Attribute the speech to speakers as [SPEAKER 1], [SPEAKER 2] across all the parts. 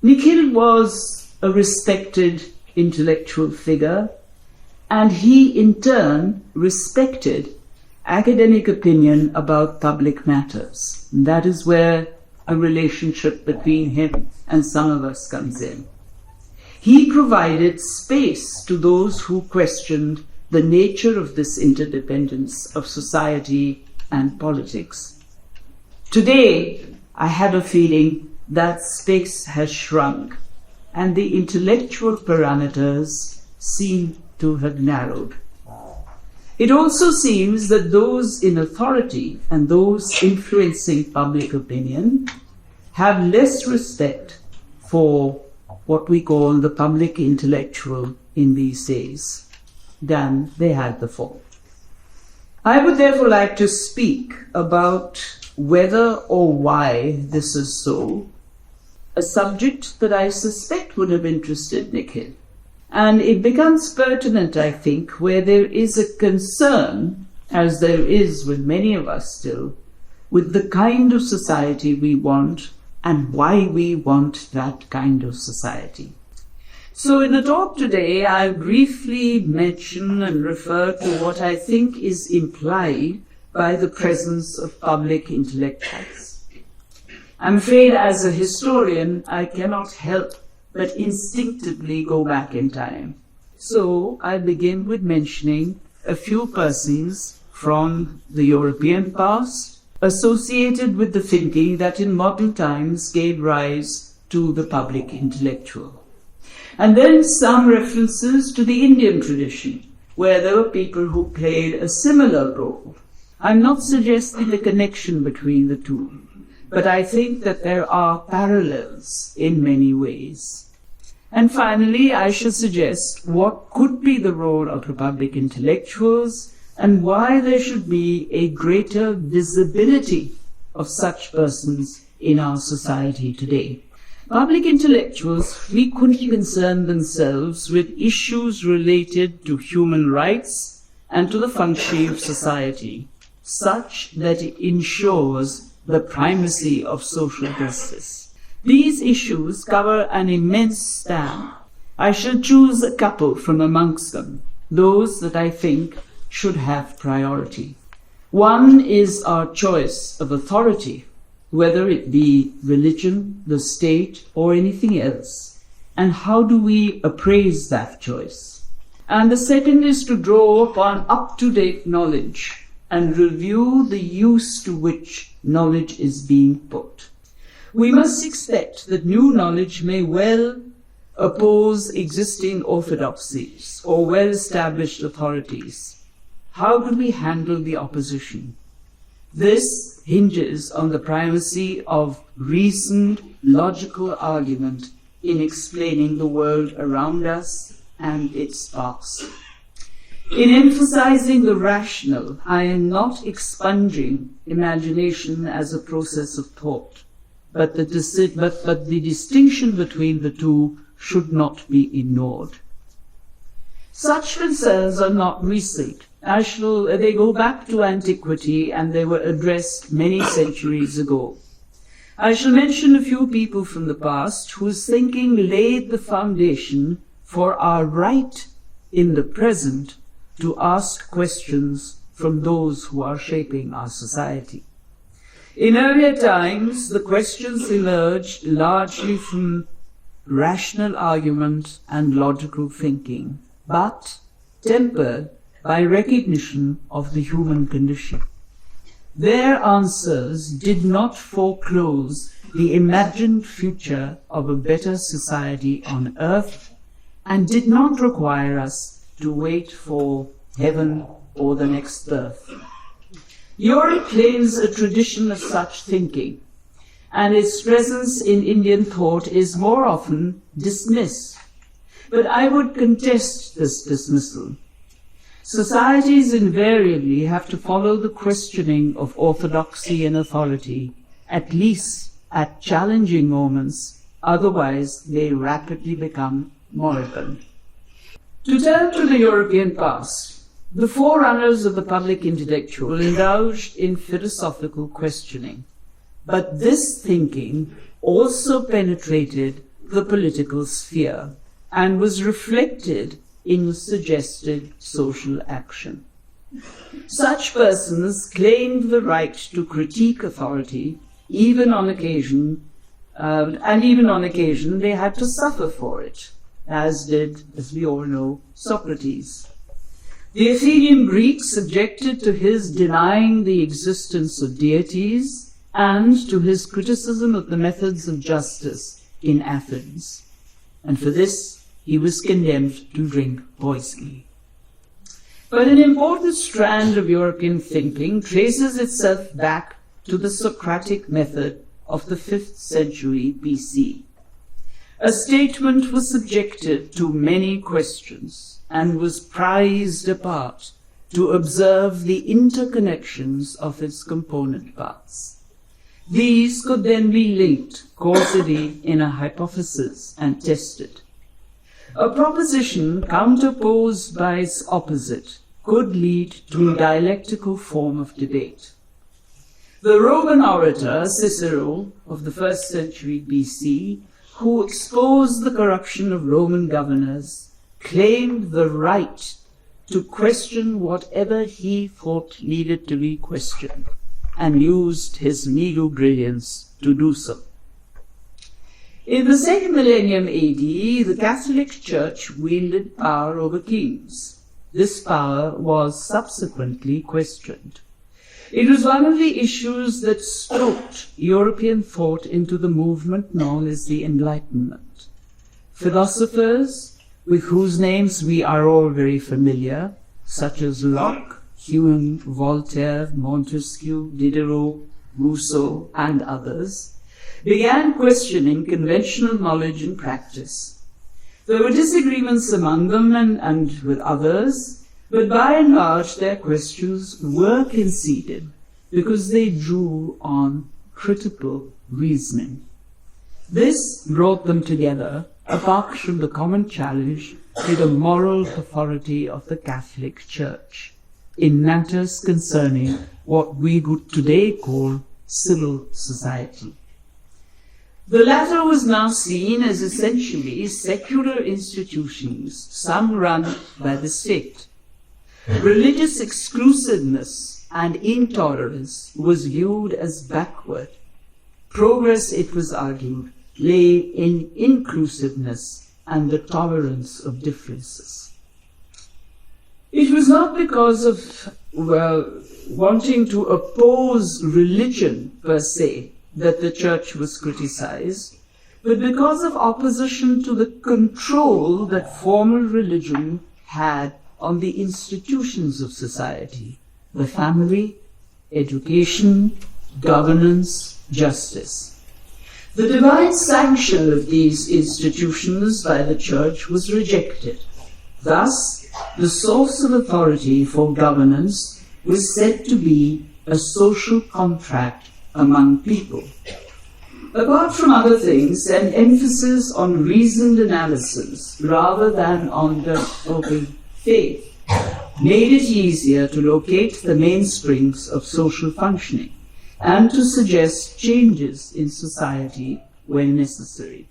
[SPEAKER 1] Nikhil was a respected intellectual figure, and he in turn respected academic opinion about public matters. And that is where a relationship between him and some of us comes in. He provided space to those who questioned the nature of this interdependence of society and politics. Today, I have a feeling that space has shrunk and the intellectual parameters seem to have narrowed. It also seems that those in authority and those influencing public opinion have less respect for what we call the public intellectual in these days than they had before. I would therefore like to speak about whether or why this is so, a subject that I suspect would have interested Nikhil. And it becomes pertinent, I think, where there is a concern, as there is with many of us still, with the kind of society we want and why we want that kind of society. So in the talk today, I'll briefly mention and refer to what I think is implied by the presence of public intellectuals. I'm afraid as a historian, I cannot help but instinctively go back in time. So I begin with mentioning a few persons from the European past associated with the thinking that in modern times gave rise to the public intellectual. And then some references to the Indian tradition, where there were people who played a similar role. I'm not suggesting a connection between the two, but I think that there are parallels in many ways. And finally, I shall suggest what could be the role of the public intellectuals and why there should be a greater visibility of such persons in our society today. Public intellectuals frequently concern themselves with issues related to human rights and to the functioning of society, such that it ensures the primacy of social justice. These issues cover an immense span. I shall choose a couple from amongst them, those that I think should have priority. One is our choice of authority, whether it be religion, the state, or anything else, and how do we appraise that choice. And the second is to draw upon up-to-date knowledge and review the use to which knowledge is being put. We must expect that new knowledge may well oppose existing orthodoxies or well-established authorities. How do we handle the opposition? This hinges on the primacy of reasoned, logical argument in explaining the world around us and its past. In emphasizing the rational, I am not expunging imagination as a process of thought, but the distinction between the two should not be ignored. Such concerns are not recent. They go back to antiquity and they were addressed many centuries ago. I shall mention a few people from the past whose thinking laid the foundation for our right in the present to ask questions from those who are shaping our society. In earlier times, the questions emerged largely from rational argument and logical thinking, but tempered by recognition of the human condition. Their answers did not foreclose the imagined future of a better society on earth and did not require us to wait for heaven or the next birth. Europe claims a tradition of such thinking, and its presence in Indian thought is more often dismissed. But I would contest this dismissal. Societies invariably have to follow the questioning of orthodoxy and authority, at least at challenging moments, otherwise they rapidly become moribund. To turn to the European past, the forerunners of the public intellectual indulged in philosophical questioning, but this thinking also penetrated the political sphere and was reflected in suggested social action. Such persons claimed the right to critique authority, even on occasion, they had to suffer for it, as did, as we all know, Socrates. The Athenian Greeks objected to his denying the existence of deities and to his criticism of the methods of justice in Athens, and for this he was condemned to drink whiskey. But an important strand of European thinking traces itself back to the Socratic method of the 5th century BC. A statement was subjected to many questions and was prized apart to observe the interconnections of its component parts. These could then be linked causally in a hypothesis and tested. A proposition counterposed by its opposite could lead to a dialectical form of debate. The Roman orator Cicero of the 1st century BC, who exposed the corruption of Roman governors, claimed the right to question whatever he thought needed to be questioned, and used his meager brilliance to do so. In the 2nd millennium AD, the Catholic Church wielded power over kings. This power was subsequently questioned. It was one of the issues that stroked European thought into the movement known as the Enlightenment. Philosophers, with whose names we are all very familiar, such as Locke, Hume, Voltaire, Montesquieu, Diderot, Rousseau, and others, began questioning conventional knowledge and practice. There were disagreements among them and with others, but by and large their questions were conceded because they drew on critical reasoning. This brought them together, apart from the common challenge to the moral authority of the Catholic Church in matters concerning what we would today call civil society. The latter was now seen as essentially secular institutions, some run by the state. Religious exclusiveness and intolerance was viewed as backward. Progress, it was argued, lay in inclusiveness and the tolerance of differences. It was not because of, wanting to oppose religion per se that the Church was criticized, but because of opposition to the control that formal religion had on the institutions of society, the family, education, governance, justice. The divine sanction of these institutions by the Church was rejected. Thus, the source of authority for governance was said to be a social contract among people. Apart from other things, an emphasis on reasoned analysis rather than on the open faith made it easier to locate the mainsprings of social functioning and to suggest changes in society when necessary.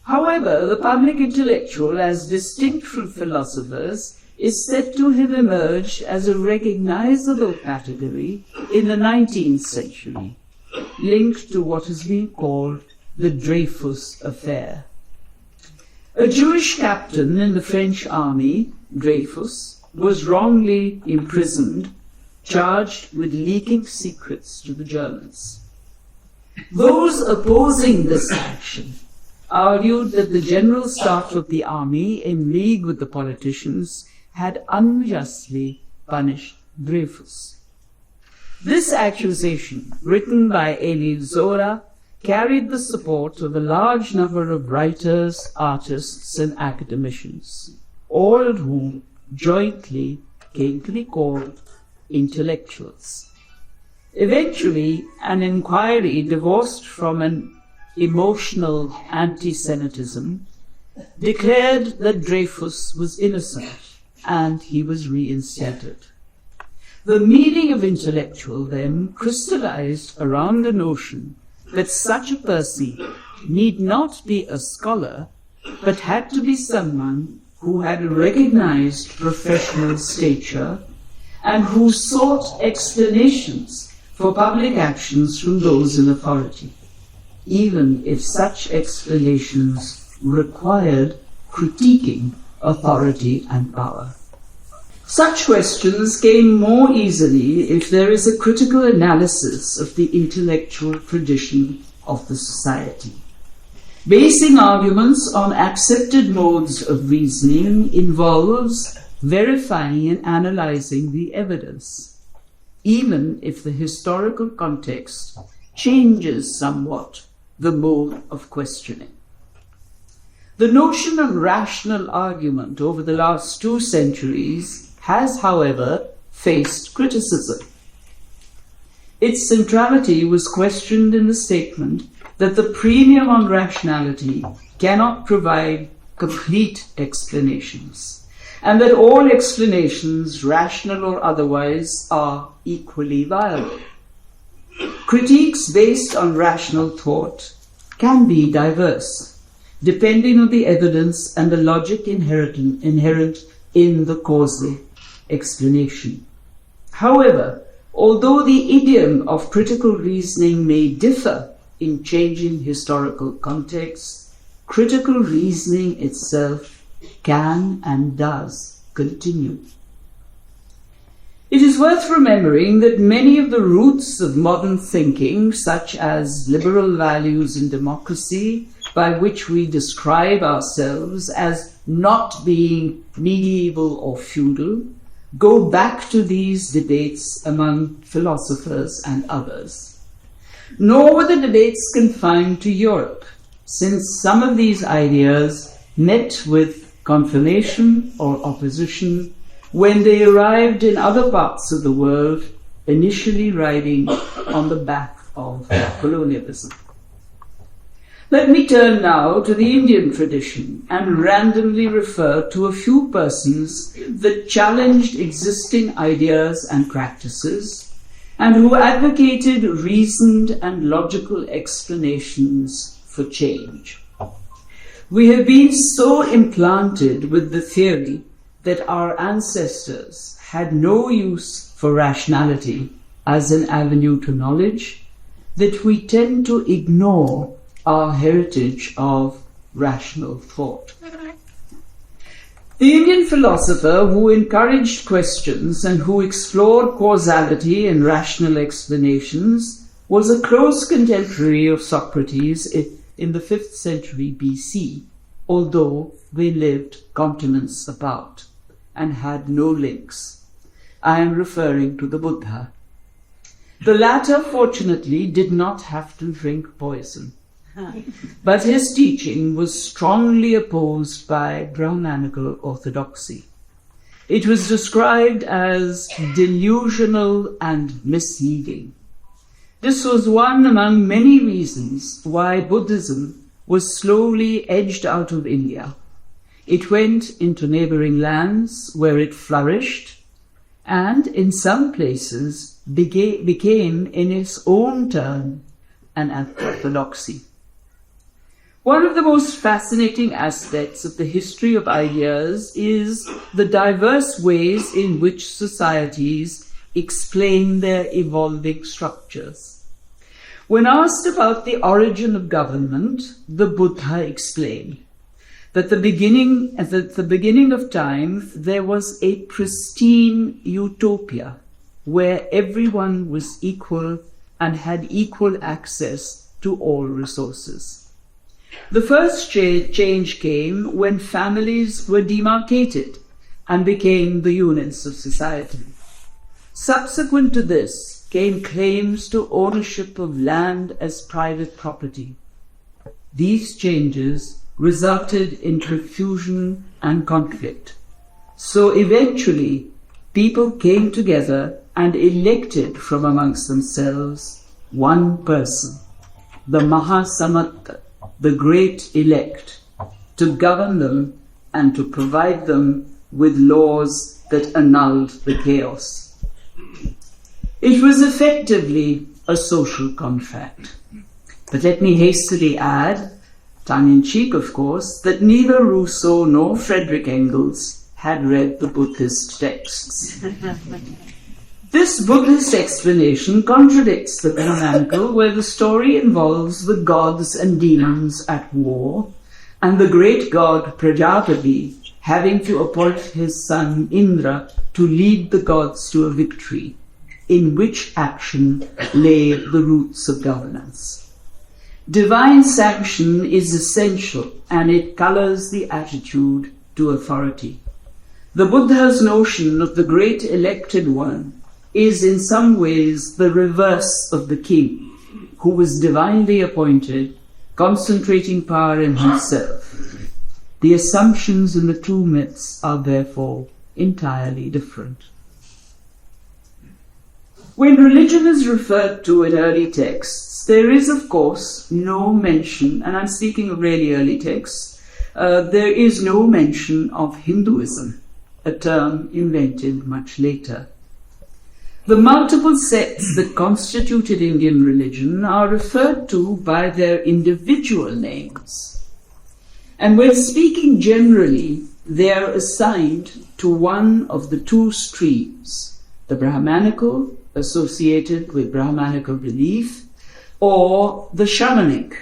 [SPEAKER 1] However, the public intellectual, as distinct from philosophers, is said to have emerged as a recognizable category in the 19th century, linked to what has been called the Dreyfus affair. A Jewish captain in the French army, Dreyfus, was wrongly imprisoned, charged with leaking secrets to the Germans. Those opposing this action argued that the general staff of the army, in league with the politicians, had unjustly punished Dreyfus. This accusation, written by Émile Zola, carried the support of a large number of writers, artists, and academicians, all of whom jointly came to be called intellectuals. Eventually, an inquiry divorced from an emotional anti-Semitism declared that Dreyfus was innocent, and he was reinstated. The meaning of intellectual then crystallized around the notion that such a person need not be a scholar, but had to be someone who had a recognized professional stature and who sought explanations for public actions from those in authority, even if such explanations required critiquing authority and power. Such questions came more easily if there is a critical analysis of the intellectual tradition of the society. Basing arguments on accepted modes of reasoning involves verifying and analyzing the evidence, even if the historical context changes somewhat the mode of questioning. The notion of rational argument over the last 2 centuries has, however, faced criticism. Its centrality was questioned in the statement that the premium on rationality cannot provide complete explanations, and that all explanations, rational or otherwise, are equally viable. Critiques based on rational thought can be diverse, depending on the evidence and the logic inherent in the causal explanation. However, although the idiom of critical reasoning may differ in changing historical contexts, critical reasoning itself can and does continue. It is worth remembering that many of the roots of modern thinking, such as liberal values and democracy, by which we describe ourselves as not being medieval or feudal, go back to these debates among philosophers and others. Nor were the debates confined to Europe, since some of these ideas met with confirmation or opposition when they arrived in other parts of the world, initially riding on the back of colonialism. Let me turn now to the Indian tradition and randomly refer to a few persons that challenged existing ideas and practices and who advocated reasoned and logical explanations for change. We have been so implanted with the theory that our ancestors had no use for rationality as an avenue to knowledge that we tend to ignore our heritage of rational thought. The Indian philosopher who encouraged questions and who explored causality and rational explanations was a close contemporary of Socrates in the 5th century BC, although they lived continents apart and had no links. I am referring to the Buddha. The latter, fortunately, did not have to drink poison, but his teaching was strongly opposed by Brahmanical orthodoxy. It was described as delusional and misleading. This was one among many reasons why Buddhism was slowly edged out of India. It went into neighboring lands where it flourished and in some places became in its own turn an orthodoxy. One of the most fascinating aspects of the history of ideas is the diverse ways in which societies explain their evolving structures. When asked about the origin of government, the Buddha explained that at the beginning of time there was a pristine utopia where everyone was equal and had equal access to all resources. The first change came when families were demarcated and became the units of society. Subsequent to this came claims to ownership of land as private property. These changes resulted in confusion and conflict. So eventually, people came together and elected from amongst themselves one person, the Mahasamata, the great elect, to govern them and to provide them with laws that annulled the chaos. It was effectively a social contract. But let me hastily add, tongue-in-cheek of course, that neither Rousseau nor Friedrich Engels had read the Buddhist texts. This Buddhist explanation contradicts the Brahmanical, where the story involves the gods and demons at war, and the great god Prajapati having to appoint his son Indra to lead the gods to a victory, in which action lay the roots of governance. Divine sanction is essential, and it colors the attitude to authority. The Buddha's notion of the great elected one is in some ways the reverse of the king, who was divinely appointed, concentrating power in himself. The assumptions in the two myths are therefore entirely different. When religion is referred to in early texts, there is of course no mention, and I'm speaking of really early texts, there is no mention of Hinduism, a term invented much later. The multiple sects that constituted Indian religion are referred to by their individual names. And when speaking generally, they are assigned to one of the two streams, the Brahmanical, associated with Brahmanical belief, or the Shamanic,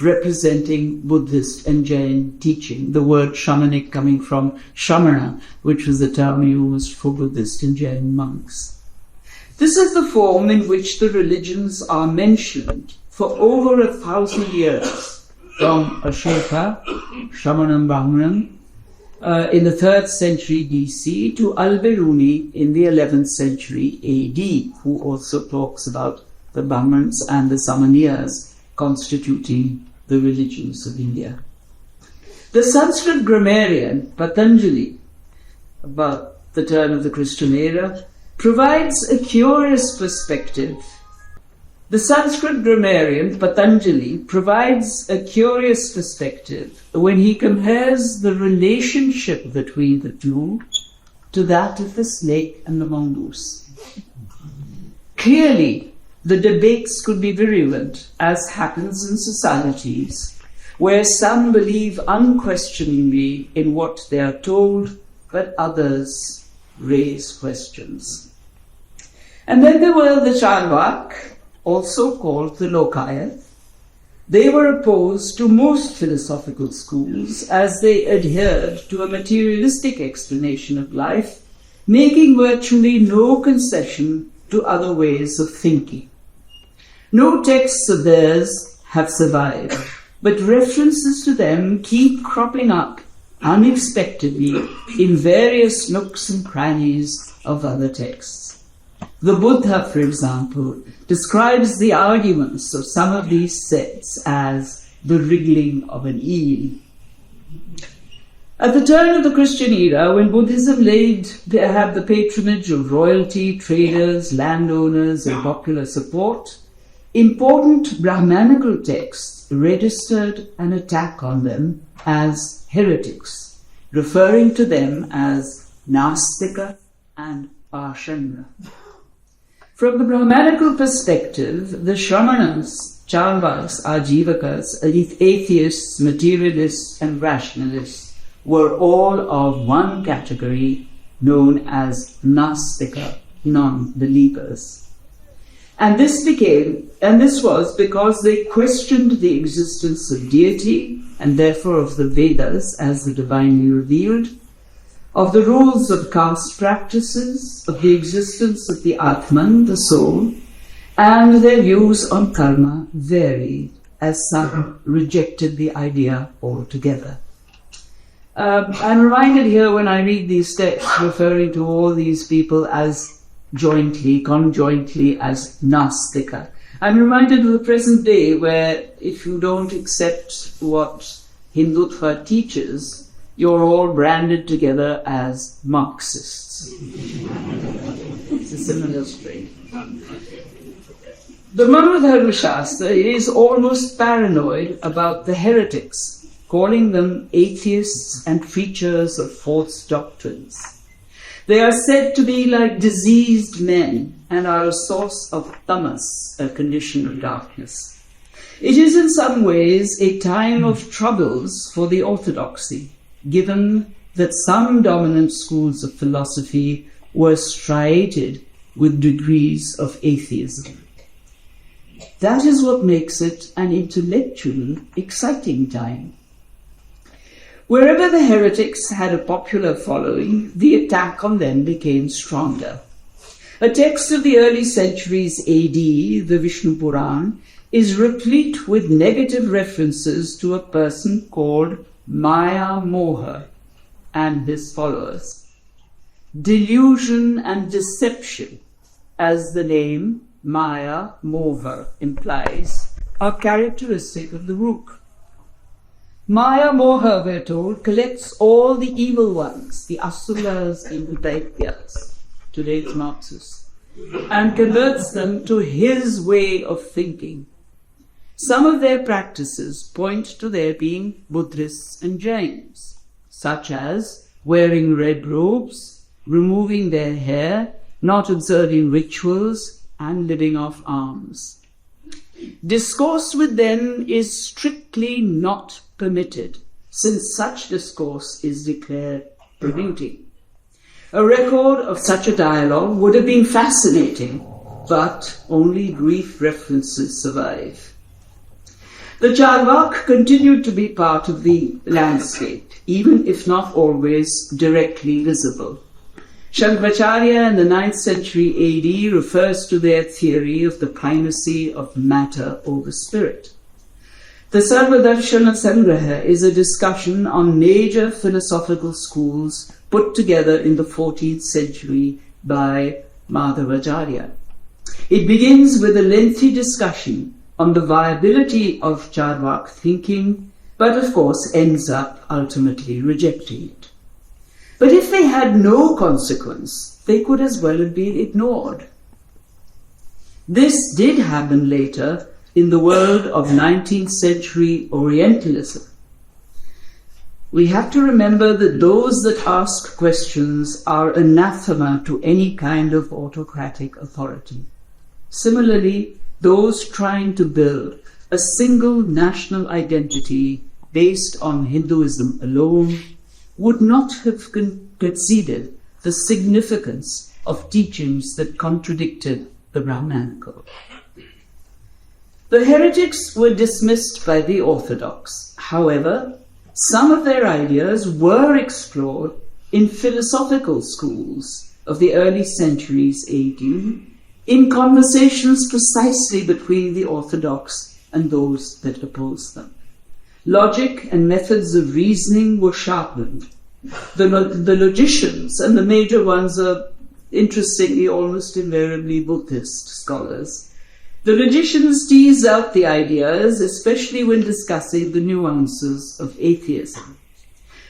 [SPEAKER 1] representing Buddhist and Jain teaching, the word Shamanic coming from Shamana, which was the term used for Buddhist and Jain monks. This is the form in which the religions are mentioned for over 1,000 years, from Ashoka, Shamanam Brahmanam, in the 3rd century BC to Al-Biruni in the 11th century AD, who also talks about the Brahmins and the Samaniyas constituting the religions of India. The Sanskrit grammarian Patanjali, about the turn of the Christian era, provides a curious perspective. The Sanskrit grammarian Patanjali provides a curious perspective when he compares the relationship between the two to that of the snake and the mongoose. Clearly, the debates could be virulent, as happens in societies, where some believe unquestioningly in what they are told, but others raise questions. And then there were the Charvak, also called the Lokayat. They were opposed to most philosophical schools as they adhered to a materialistic explanation of life, making virtually no concession to other ways of thinking. No texts of theirs have survived, but references to them keep cropping up unexpectedly in various nooks and crannies of other texts. The Buddha, for example, describes the arguments of some of these sects as the wriggling of an eel. At the turn of the Christian era, when Buddhism had the patronage of royalty, traders, landowners, and popular support, important Brahmanical texts registered an attack on them as heretics, referring to them as Nastika and Ashanga. From the Brahmanical perspective, the Shramanas, Charvaks, Ajivakas, atheists, materialists, and rationalists were all of one category known as Nastika, non-believers. And this was because they questioned the existence of deity, and therefore of the Vedas as the divinely revealed, of the rules of caste practices, of the existence of the Atman, the soul, and their views on karma varied, as some rejected the idea altogether. I'm reminded here when I read these texts referring to all these people as conjointly as Nastika. I'm reminded of the present day where if you don't accept what Hindutva teaches, you're all branded together as Marxists. It's a similar strain. The Manodharma Shastra is almost paranoid about the heretics, calling them atheists and preachers of false doctrines. They are said to be like diseased men and are a source of tamas, a condition of darkness. It is in some ways a time of troubles for the orthodoxy, given that some dominant schools of philosophy were striated with degrees of atheism. That is what makes it an intellectually exciting time. Wherever the heretics had a popular following, the attack on them became stronger. A text of the early centuries AD, the Vishnu Puran, is replete with negative references to a person called Maya Moha and his followers. Delusion and deception, as the name Maya Moha implies, are characteristic of the Rook. Maya Moha, we're told, collects all the evil ones, the asuras and the daityas, today's Marxists, and converts them to his way of thinking. Some of their practices point to their being Buddhists and Jains, such as wearing red robes, removing their hair, not observing rituals, and living off alms. Discourse with them is strictly not permitted, since such discourse is declared polluting. A record of such a dialogue would have been fascinating, but only brief references survive. The Charvak continued to be part of the landscape, even if not always directly visible. Shankaracharya in the 9th century AD refers to their theory of the primacy of matter over spirit. The Sarvadarshana Sangraha is a discussion on major philosophical schools put together in the 14th century by Madhavacharya. It begins with a lengthy discussion on the viability of Charvak thinking, but of course ends up ultimately rejecting it. But if they had no consequence, they could as well have been ignored. This did happen later in the world of 19th century Orientalism. We have to remember that those that ask questions are anathema to any kind of autocratic authority. Similarly, those trying to build a single national identity based on Hinduism alone would not have conceded the significance of teachings that contradicted the Brahmanical. The heretics were dismissed by the orthodox. However, some of their ideas were explored in philosophical schools of the early centuries AD, in conversations precisely between the orthodox and those that opposed them. Logic and methods of reasoning were sharpened. The logicians, and the major ones are interestingly almost invariably Buddhist scholars, the logicians tease out the ideas, especially when discussing the nuances of atheism.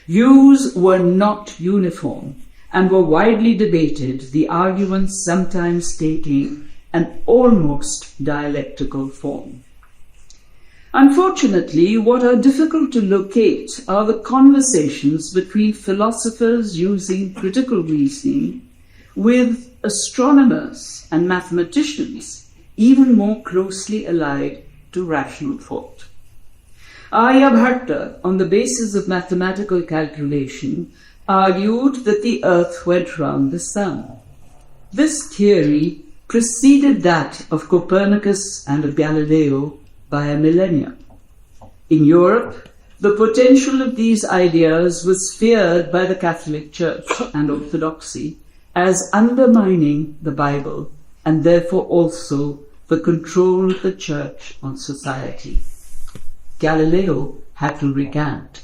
[SPEAKER 1] Views were not uniform and were widely debated, the arguments sometimes taking an almost dialectical form. Unfortunately, what are difficult to locate are the conversations between philosophers using critical reasoning with astronomers and mathematicians, even more closely allied to rational thought. Aryabhatta, on the basis of mathematical calculation, argued that the earth went round the sun. This theory preceded that of Copernicus and of Galileo by a millennia. In Europe, the potential of these ideas was feared by the Catholic Church and orthodoxy as undermining the Bible and therefore also the control of the Church on society. Galileo had to recant.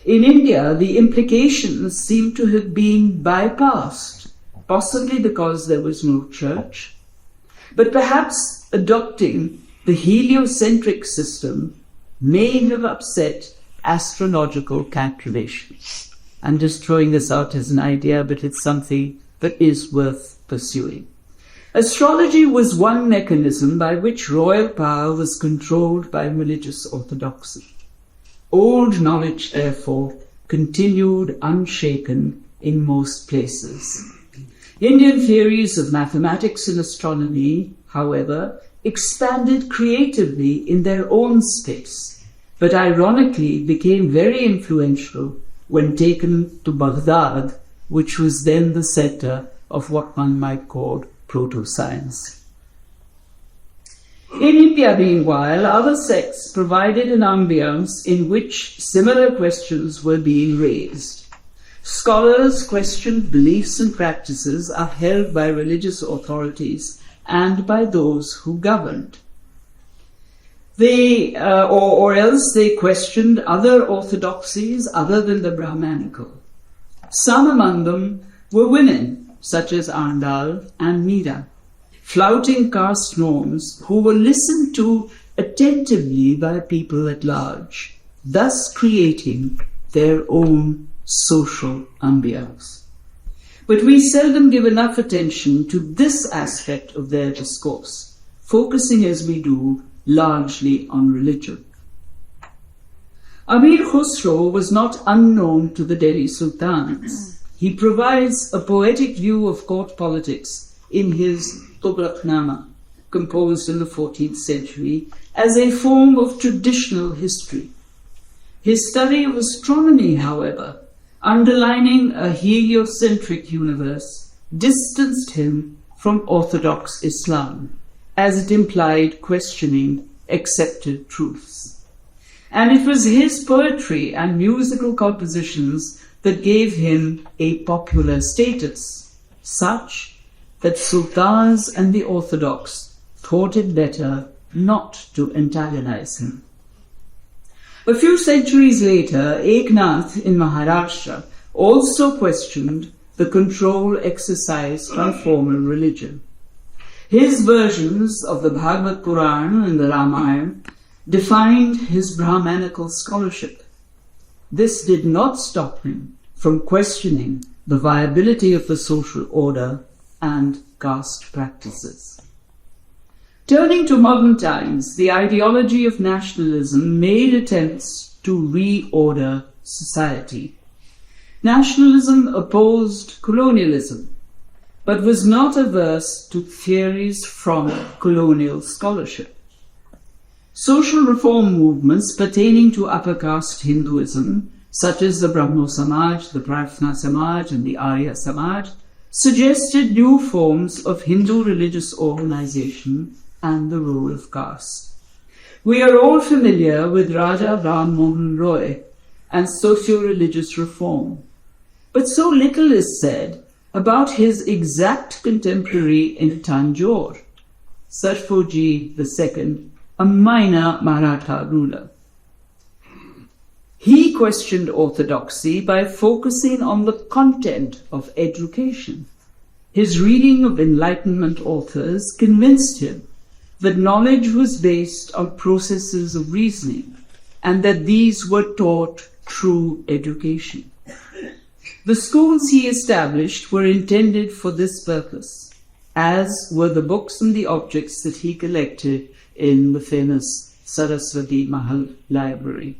[SPEAKER 1] In India, the implications seem to have been bypassed, possibly because there was no church, but perhaps adopting the heliocentric system may have upset astrological calculations. I'm just throwing this out as an idea, but it's something that is worth pursuing. Astrology was one mechanism by which royal power was controlled by religious orthodoxy. Old knowledge, therefore, continued unshaken in most places. Indian theories of mathematics and astronomy, however, expanded creatively in their own space, but ironically became very influential when taken to Baghdad, which was then the center of what one might call proto-science. In India, meanwhile, other sects provided an ambience in which similar questions were being raised. Scholars questioned beliefs and practices upheld by religious authorities and by those who governed. Or else they questioned other orthodoxies other than the Brahmanical. Some among them were women, such as Arndal and Meera, flouting caste norms who were listened to attentively by people at large, thus creating their own social ambience. But we seldom give enough attention to this aspect of their discourse, focusing as we do largely on religion. Amir Khusro was not unknown to the Delhi sultans. He provides a poetic view of court politics in his Tughlaqnama, composed in the 14th century, as a form of traditional history. His study of astronomy, however, underlining a heliocentric universe, distanced him from orthodox Islam, as it implied questioning accepted truths. And it was his poetry and musical compositions that gave him a popular status, such that sultans and the orthodox thought it better not to antagonize him. A few centuries later, Eknath in Maharashtra also questioned the control exercised by formal religion. His versions of the Bhagavad Puran and the Ramayana defined his Brahmanical scholarship. This did not stop him from questioning the viability of the social order and caste practices. Turning to modern times, the ideology of nationalism made attempts to reorder society. Nationalism opposed colonialism, but was not averse to theories from colonial scholarship. Social reform movements pertaining to upper caste Hinduism, such as the Brahmo Samaj, the Prarthana Samaj, and the Arya Samaj, suggested new forms of Hindu religious organization and the role of caste. We are all familiar with Raja Ram Mohan Roy and socio-religious reform, but so little is said about his exact contemporary in Tanjore, Sarfoji II, a minor Maratha ruler. He questioned orthodoxy by focusing on the content of education. His reading of Enlightenment authors convinced him that knowledge was based on processes of reasoning and that these were taught through education. The schools he established were intended for this purpose, as were the books and the objects that he collected in the famous Saraswati Mahal library.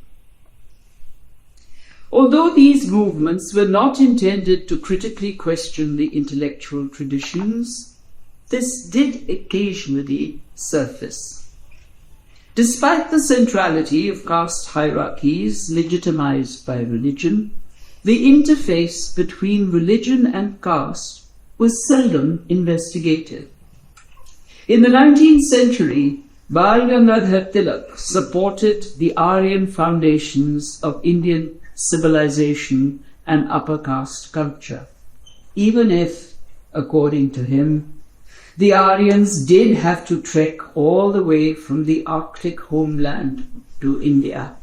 [SPEAKER 1] Although these movements were not intended to critically question the intellectual traditions, this did occasionally surface. Despite the centrality of caste hierarchies legitimized by religion, the interface between religion and caste was seldom investigated. In the 19th century, Bal Gangadhar Tilak supported the Aryan foundations of Indian civilization and upper caste culture, even if, according to him, the Aryans did have to trek all the way from the Arctic homeland to India.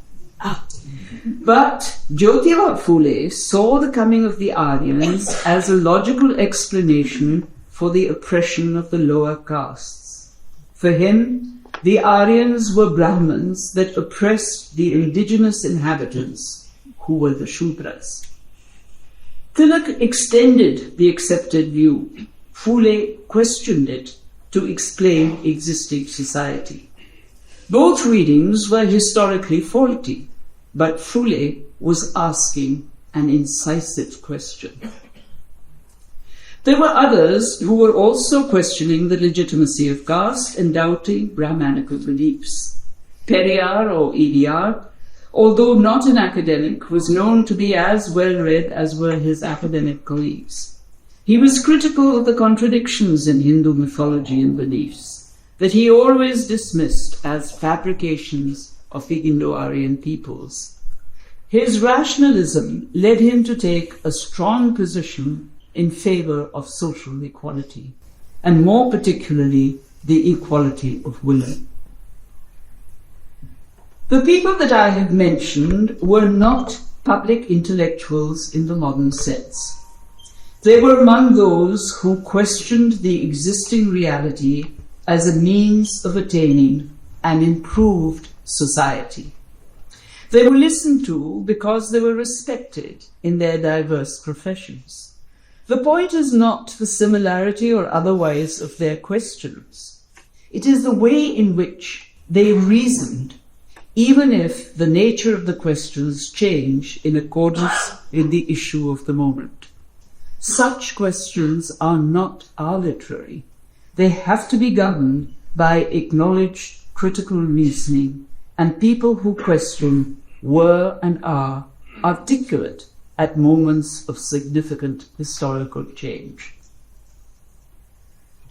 [SPEAKER 1] But Jyotirao Phule saw the coming of the Aryans as a logical explanation for the oppression of the lower castes. For him, the Aryans were Brahmins that oppressed the indigenous inhabitants, who were the Shudras. Tilak extended the accepted view. Phule questioned it to explain existing society. Both readings were historically faulty, but Phule was asking an incisive question. There were others who were also questioning the legitimacy of caste and doubting Brahmanical beliefs. Periyar, or EDR, although not an academic, was known to be as well-read as were his academic colleagues. He was critical of the contradictions in Hindu mythology and beliefs that he always dismissed as fabrications of the Indo-Aryan peoples. His rationalism led him to take a strong position in favor of social equality, and more particularly the equality of women. The people that I have mentioned were not public intellectuals in the modern sense. They were among those who questioned the existing reality as a means of attaining an improved society. They were listened to because they were respected in their diverse professions. The point is not the similarity or otherwise of their questions. It is the way in which they reasoned, even if the nature of the questions change in accordance with the issue of the moment. Such questions are not arbitrary. They have to be governed by acknowledged critical reasoning, and people who question were and are articulate at moments of significant historical change.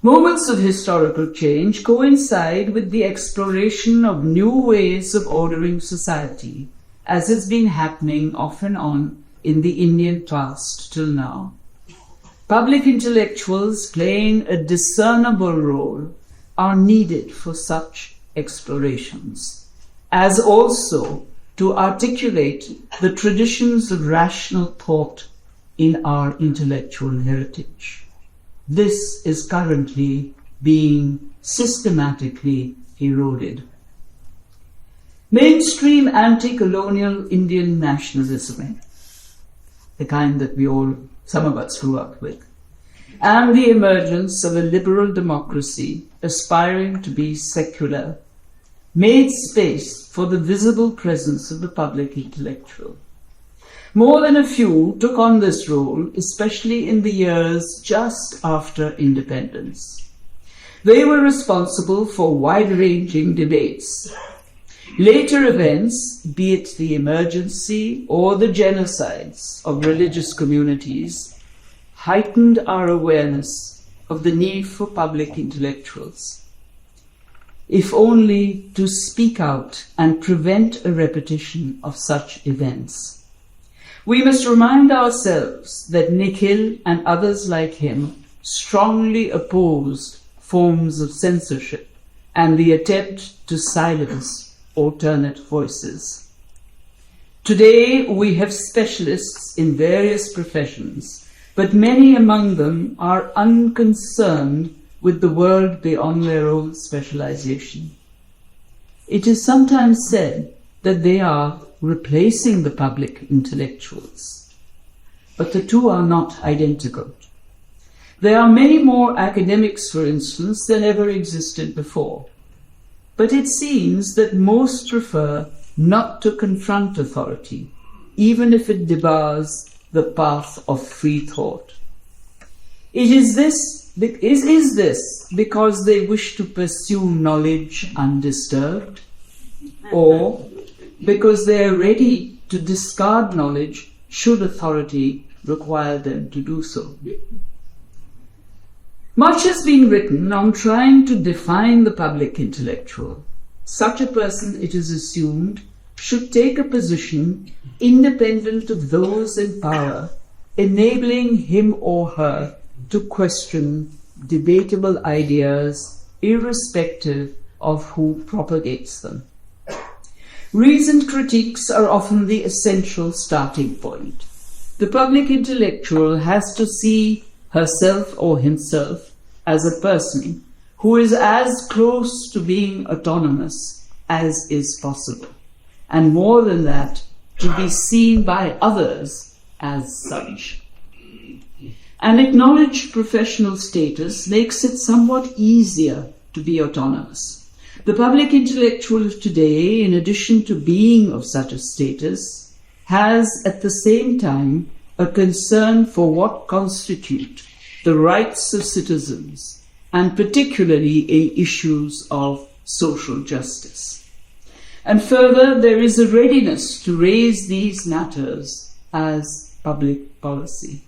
[SPEAKER 1] Moments of historical change coincide with the exploration of new ways of ordering society, as has been happening off and on in the Indian past till now. Public intellectuals playing a discernible role are needed for such explorations, as also to articulate the traditions of rational thought in our intellectual heritage. This is currently being systematically eroded. Mainstream anti-colonial Indian nationalism, the kind that some of us grew up with, and the emergence of a liberal democracy aspiring to be secular, made space for the visible presence of the public intellectual. More than a few took on this role, especially in the years just after independence. They were responsible for wide-ranging debates. Later events, be it the emergency or the genocides of religious communities, heightened our awareness of the need for public intellectuals, if only to speak out and prevent a repetition of such events. We must remind ourselves that Nikhil and others like him strongly opposed forms of censorship and the attempt to silence alternate voices. Today we have specialists in various professions, but many among them are unconcerned with the world beyond their own specialization. It is sometimes said that they are replacing the public intellectuals, but the two are not identical. There are many more academics, for instance, than ever existed before, but it seems that most prefer not to confront authority, even if it debars the path of free thought. Is this because they wish to pursue knowledge undisturbed, or because they are ready to discard knowledge should authority require them to do so? Much has been written on trying to define the public intellectual. Such a person, it is assumed, should take a position independent of those in power, enabling him or her to question debatable ideas irrespective of who propagates them. Reasoned critiques are often the essential starting point. The public intellectual has to see herself or himself as a person who is as close to being autonomous as is possible, and more than that, to be seen by others as such. An acknowledged professional status makes it somewhat easier to be autonomous. The public intellectual of today, in addition to being of such a status, has at the same time a concern for what constitutes the rights of citizens, and particularly in issues of social justice. And further, there is a readiness to raise these matters as public policy.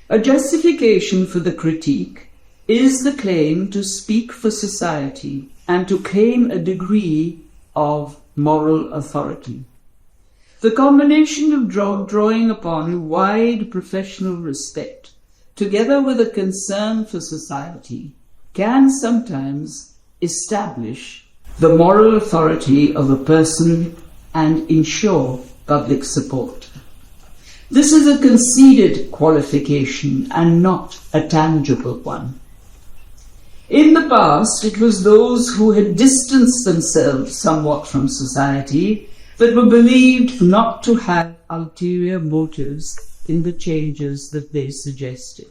[SPEAKER 1] A justification for the critique is the claim to speak for society and to claim a degree of moral authority. The combination of drawing upon wide professional respect, together with a concern for society, can sometimes establish the moral authority of a person and ensure public support. This is a conceded qualification and not a tangible one. In the past, it was those who had distanced themselves somewhat from society that were believed not to have ulterior motives in the changes that they suggested.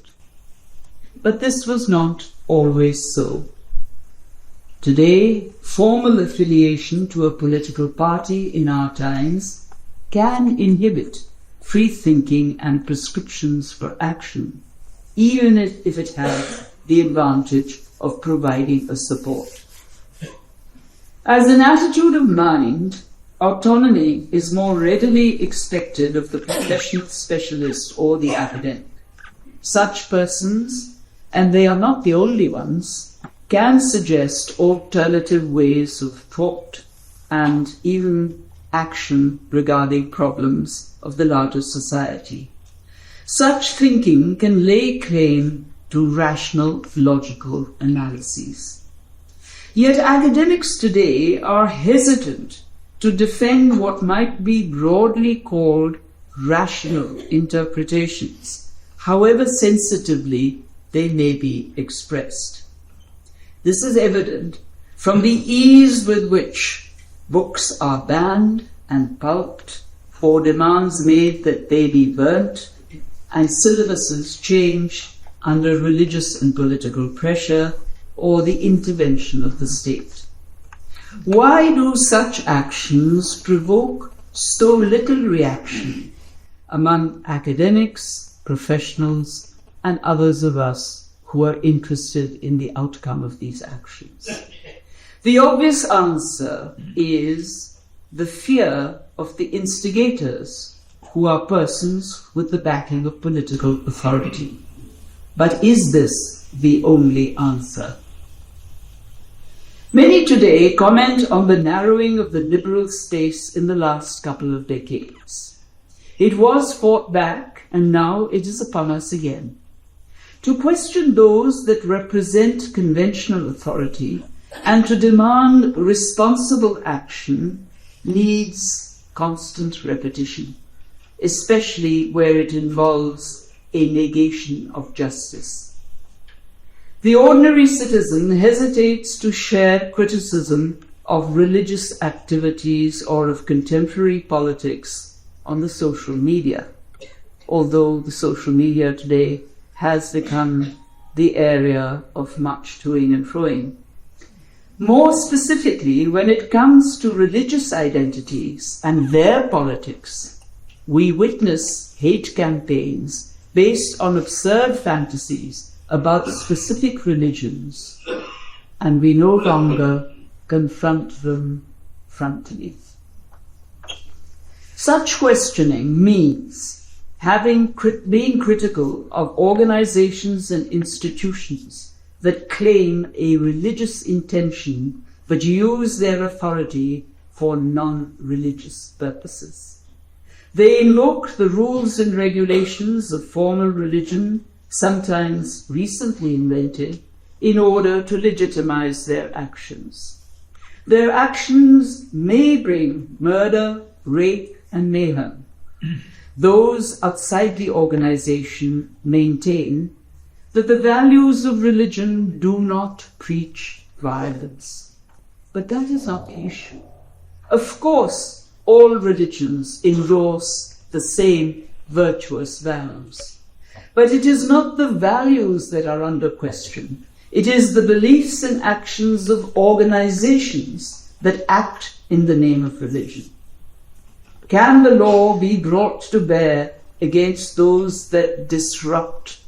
[SPEAKER 1] But this was not always so. Today, formal affiliation to a political party in our times can inhibit free thinking and prescriptions for action, even if it has the advantage of providing a support. As an attitude of mind, autonomy is more readily expected of the professional specialist or the academic. Such persons, and they are not the only ones, can suggest alternative ways of thought and even action regarding problems of the larger society. Such thinking can lay claim to rational, logical analyses. Yet academics today are hesitant to defend what might be broadly called rational interpretations, however sensitively they may be expressed. This is evident from the ease with which books are banned and pulped, or demands made that they be burnt, and syllabuses changed under religious and political pressure or the intervention of the state. Why do such actions provoke so little reaction among academics, professionals, and others of us who are interested in the outcome of these actions? The obvious answer is the fear of the instigators, who are persons with the backing of political authority. But is this the only answer? Many today comment on the narrowing of the liberal space in the last couple of decades. It was fought back, and now it is upon us again. To question those that represent conventional authority and to demand responsible action needs constant repetition, especially where it involves a negation of justice. The ordinary citizen hesitates to share criticism of religious activities or of contemporary politics on the social media, although the social media today has become the area of much toing and froing. More specifically, when it comes to religious identities and their politics, we witness hate campaigns based on absurd fantasies about specific religions, and we no longer confront them frontally. Such questioning means being critical of organizations and institutions that claim a religious intention but use their authority for non-religious purposes. They invoke the rules and regulations of formal religion, sometimes recently invented, in order to legitimize their actions. Their actions may bring murder, rape, and mayhem. Those outside the organization maintain that the values of religion do not preach violence. But that is not the issue. Of course, all religions endorse the same virtuous values. But it is not the values that are under question. It is the beliefs and actions of organizations that act in the name of religion. Can the law be brought to bear against those that disrupt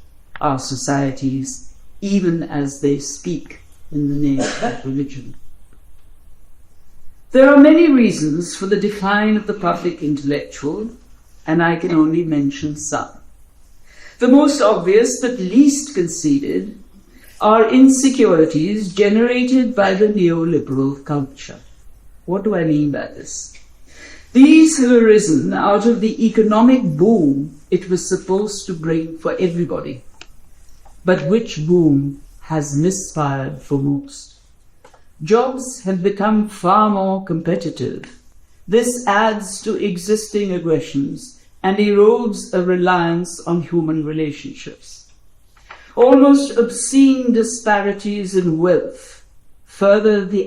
[SPEAKER 1] our societies, even as they speak in the name of religion. There are many reasons for the decline of the public intellectual, and I can only mention some. The most obvious but least conceded are insecurities generated by the neoliberal culture. What do I mean by this? These have arisen out of the economic boom it was supposed to bring for everybody, but which boom has misfired for most. Jobs have become far more competitive. This adds to existing aggressions and erodes a reliance on human relationships. Almost obscene disparities in wealth further the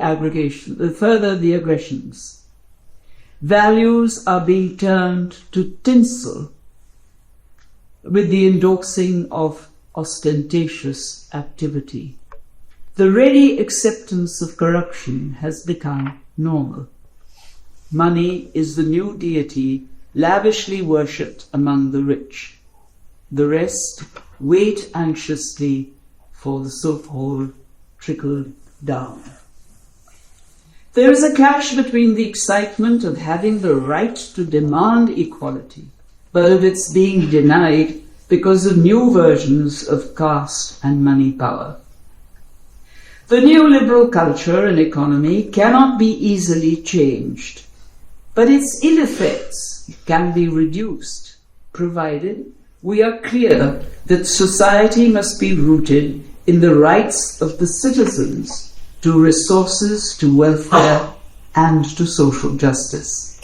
[SPEAKER 1] aggressions. Values are being turned to tinsel with the endorsing of ostentatious activity. The ready acceptance of corruption has become normal. Money is the new deity lavishly worshipped among the rich. The rest wait anxiously for the so-called trickle down. There is a clash between the excitement of having the right to demand equality, but of its being denied because of new versions of caste and money power. The neoliberal culture and economy cannot be easily changed, but its ill effects can be reduced, provided we are clear that society must be rooted in the rights of the citizens to resources, to welfare, and to social justice.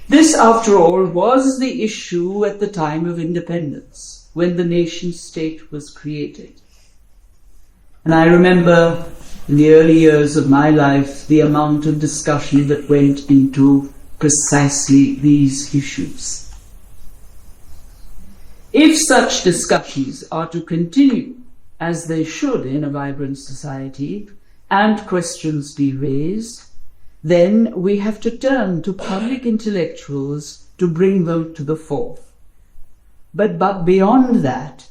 [SPEAKER 1] This, after all, was the issue at the time of independence, when the nation-state was created. And I remember in the early years of my life the amount of discussion that went into precisely these issues. If such discussions are to continue, as they should in a vibrant society, and questions be raised, then we have to turn to public intellectuals to bring them to the fore. But beyond that,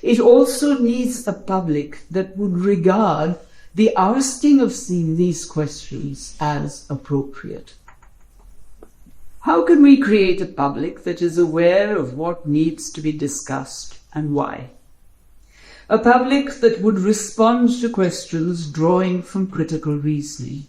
[SPEAKER 1] it also needs a public that would regard the asking of these questions as appropriate. How can we create a public that is aware of what needs to be discussed and why? A public that would respond to questions drawing from critical reasoning.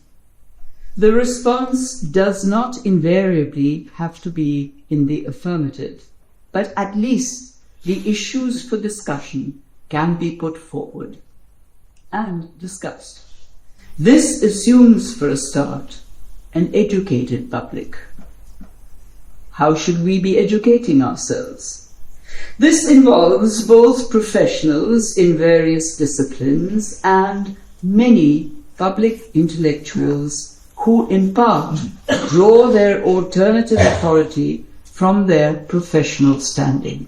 [SPEAKER 1] The response does not invariably have to be in the affirmative, but at least the issues for discussion can be put forward and discussed. This assumes, for a start, an educated public. How should we be educating ourselves? This involves both professionals in various disciplines and many public intellectuals who, in part, draw their alternative authority from their professional standing.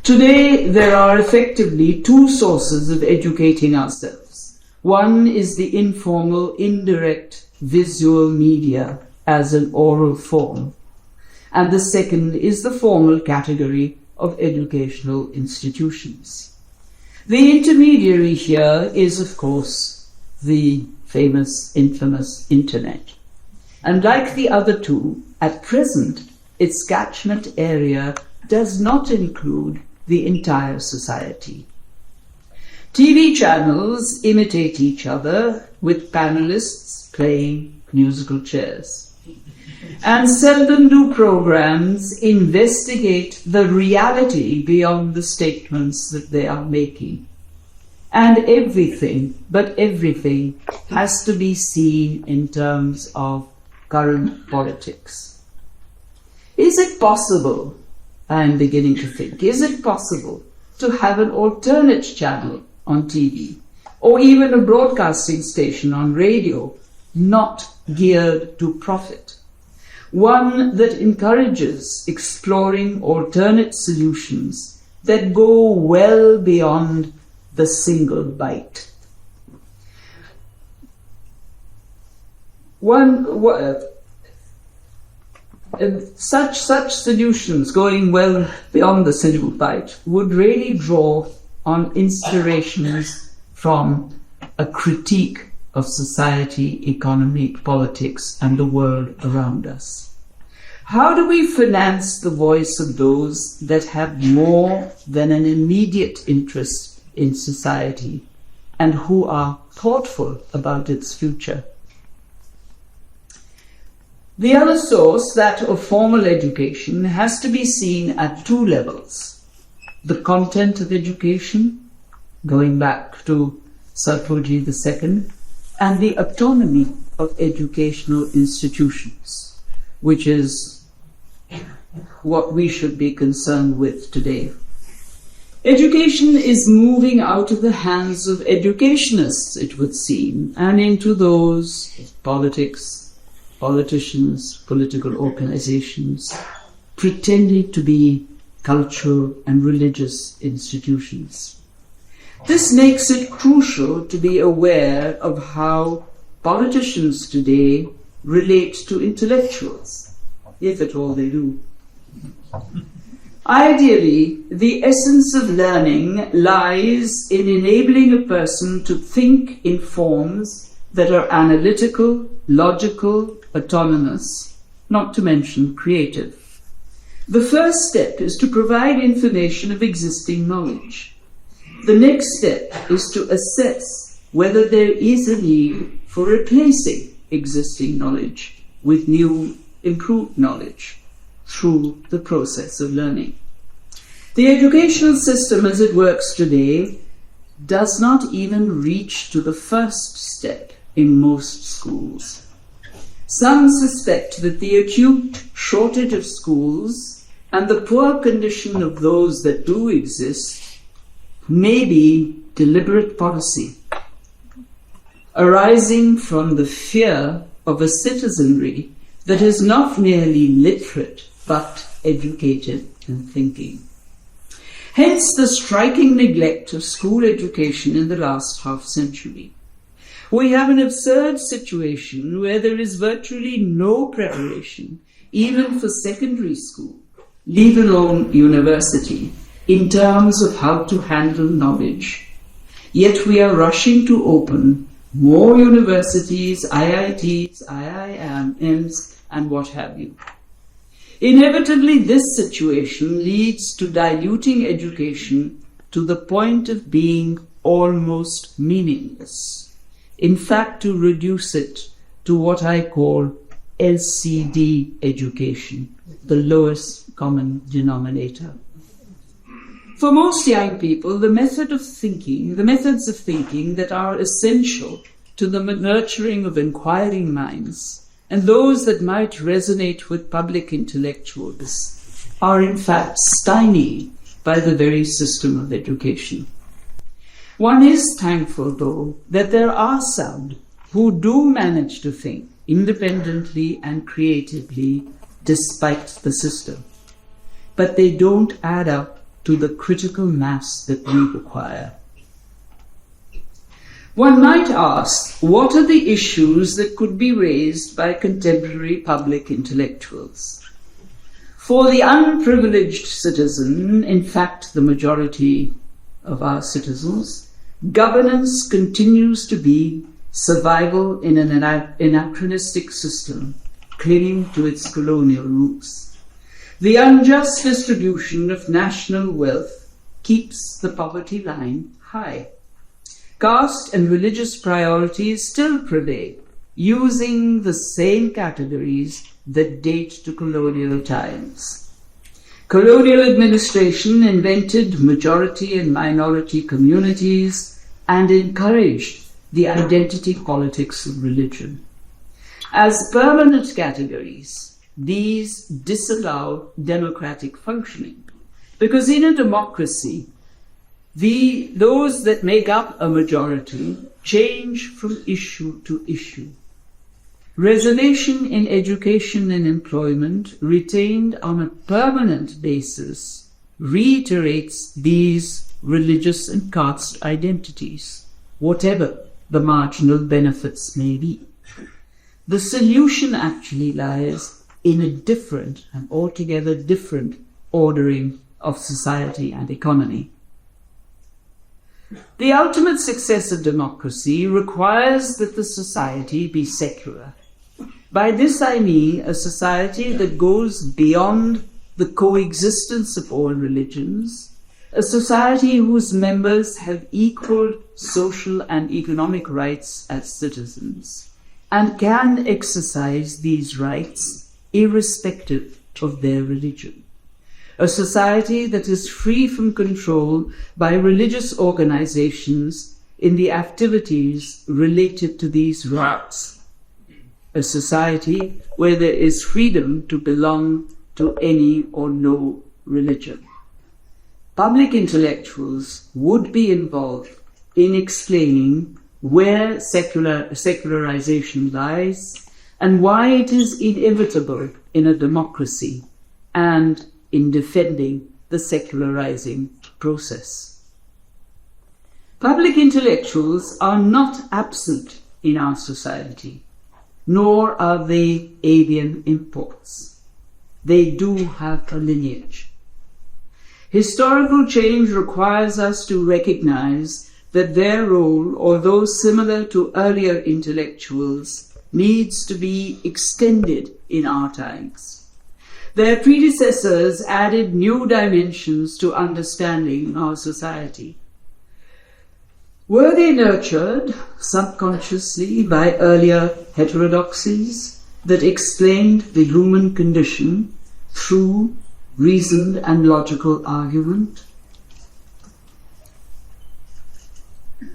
[SPEAKER 1] Today, there are effectively two sources of educating ourselves. One is the informal, indirect visual media as an oral form, and the second is the formal category of educational institutions. The intermediary here is, of course, the famous, infamous Internet. And like the other two, at present, its catchment area does not include the entire society. TV channels imitate each other with panelists playing musical chairs. And seldom do programs investigate the reality beyond the statements that they are making. And everything, but everything, has to be seen in terms of current politics. Is it possible, I'm beginning to think, is it possible to have an alternate channel on TV, or even a broadcasting station on radio, not geared to profit? One that encourages exploring alternate solutions that go well beyond the single bite. such solutions, going well beyond the civil fight, would really draw on inspirations from a critique of society, economy, politics, and the world around us. How do we finance the voice of those that have more than an immediate interest in society and who are thoughtful about its future? The other source, that of formal education, has to be seen at two levels. The content of education, going back to Sarkozy II, and the autonomy of educational institutions, which is what we should be concerned with today. Education is moving out of the hands of educationists, it would seem, and into those of politicians, political organizations, pretending to be cultural and religious institutions. This makes it crucial to be aware of how politicians today relate to intellectuals, if at all they do. Ideally, the essence of learning lies in enabling a person to think in forms that are analytical, logical, autonomous, not to mention creative. The first step is to provide information of existing knowledge. The next step is to assess whether there is a need for replacing existing knowledge with new, improved knowledge through the process of learning. The educational system as it works today does not even reach to the first step in most schools. Some suspect that the acute shortage of schools and the poor condition of those that do exist may be deliberate policy, arising from the fear of a citizenry that is not merely literate but educated and thinking. Hence the striking neglect of school education in the last half-century. We have an absurd situation where there is virtually no preparation, even for secondary school, leave alone university, in terms of how to handle knowledge. Yet we are rushing to open more universities, IITs, IIMs, and what have you. Inevitably, this situation leads to diluting education to the point of being almost meaningless. In fact, to reduce it to what I call LCD education, the lowest common denominator. For most young people, the methods of thinking that are essential to the nurturing of inquiring minds and those that might resonate with public intellectuals are in fact stymied by the very system of education. One is thankful, though, that there are some who do manage to think independently and creatively despite the system, but they don't add up to the critical mass that we require. One might ask, what are the issues that could be raised by contemporary public intellectuals? For the unprivileged citizen, in fact the majority of our citizens, governance continues to be survival in an anachronistic system clinging to its colonial roots. The unjust distribution of national wealth keeps the poverty line high. Caste and religious priorities still prevail, using the same categories that date to colonial times. Colonial administration invented majority and minority communities and encouraged the identity politics of religion. As permanent categories, these disallow democratic functioning, because in a democracy, those that make up a majority change from issue to issue. Reservation in education and employment retained on a permanent basis reiterates these religious and caste identities, whatever the marginal benefits may be. The solution actually lies in a different, an altogether different ordering of society and economy. The ultimate success of democracy requires that the society be secular. By this I mean a society that goes beyond the coexistence of all religions, a society whose members have equal social and economic rights as citizens, and can exercise these rights irrespective of their religion. A society that is free from control by religious organizations in the activities related to these rights. A society where there is freedom to belong to any or no religion. Public intellectuals would be involved in explaining where secularization lies and why it is inevitable in a democracy, and in defending the secularizing process. Public intellectuals are not absent in our society, nor are they alien imports. They do have a lineage. Historical change requires us to recognize that their role, although similar to earlier intellectuals, needs to be extended in our times. Their predecessors added new dimensions to understanding our society. Were they nurtured subconsciously by earlier heterodoxies that explained the human condition through reasoned and logical argument?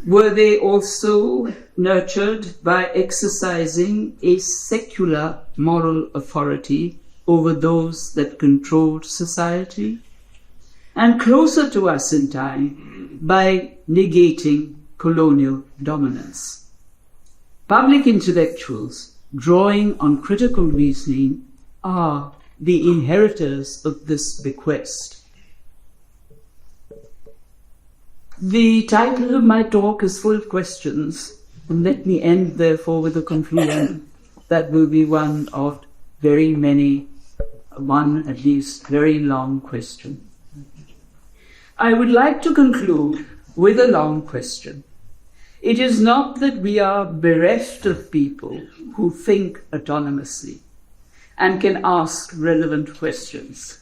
[SPEAKER 1] Were they also nurtured by exercising a secular moral authority over those that controlled society? And closer to us in time, by negating colonial dominance. Public intellectuals, drawing on critical reasoning, are the inheritors of this bequest. The title of my talk is full of questions, and let me end therefore with a conclusion that will be one of very many, one at least very long question. I would like to conclude with a long question. It is not that we are bereft of people who think autonomously and can ask relevant questions,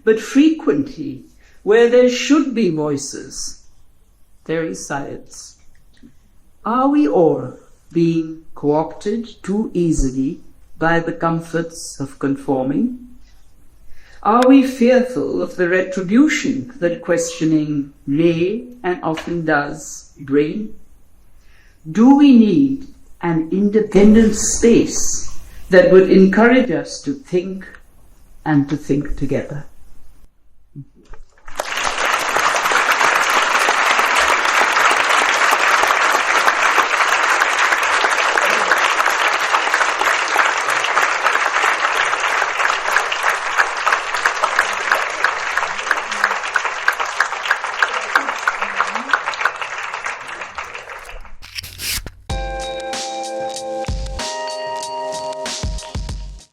[SPEAKER 1] but frequently, where there should be voices, there is silence. Are we all being co-opted too easily by the comforts of conforming? Are we fearful of the retribution that questioning may and often does bring? Do we need an independent space that would encourage us to think and to think together?